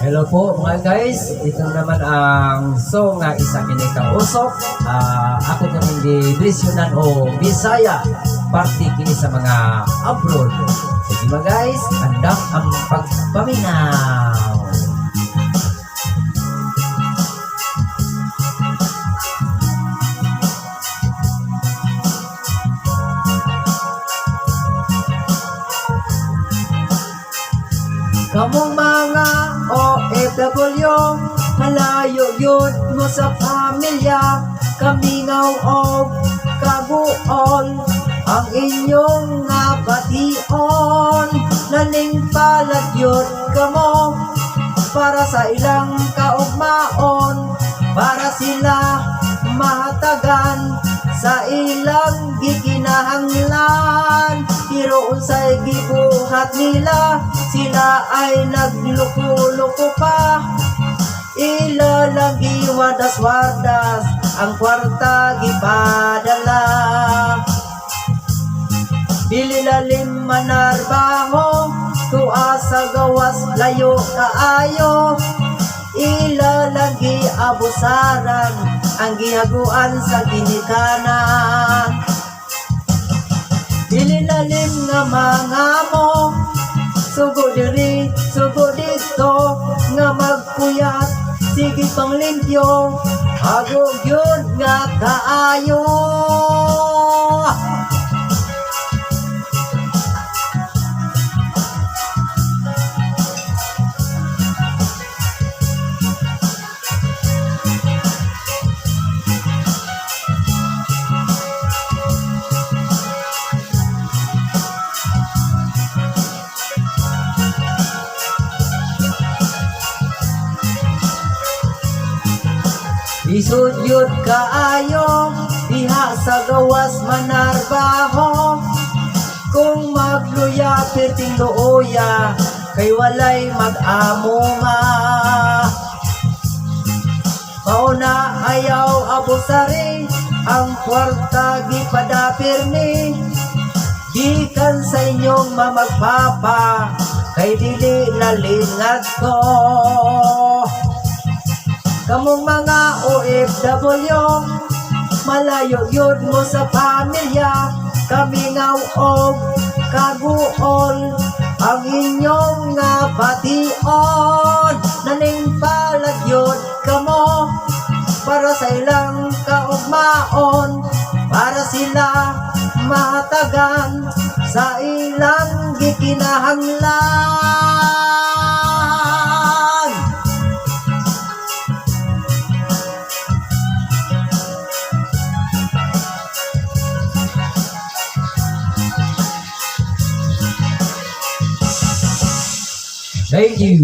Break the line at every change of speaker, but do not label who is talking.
Hello po mga guys, ito naman ang song nga isa kini kausok. Ako naman di Brisyonan o Bisaya, party kini sa mga abroad. Sige mga guys, handang ang pagpaminaw. Kamong mga OFW, malayo yun mo sa pamilya, kamingaw o kaguol, ang inyong napation, naning palad yun kamo, para sa ilang kaugmaon, para sila mahatagan, sa ilang gikinahanglan, pero unsay gibuhat nila, sila ay nagloko-loko pa, ilalagi wadas-wadas, ang kwarta gipadala. Dili lalim manarbaho, tuwa sa gawas layo kaayo, ilalagi abusaran, ang gihaguan sa ginikanan. Dili lalim nga mga mo, sugo diri, sugo dito, nga magpuyat, sige pang limpyo, hagog yun nga kaayo. Isudyod kaayo, diha sa gawas manarbaho, kung magluya perting looya, kay walay mag-amunga. Mauna ayaw abusari, ang kwarta gipadapir ni, gikan sa inyong mamagpapa, kay dili nalingad ko. Kamong mga OFW, malayo yun mo sa pamilya, kamingaw og kaguol, ang inyong napation, naning palad yun kamo, para sa ilang kaugmaon, para sila mahatagan, sa ilang gikinahanglan. Thank you.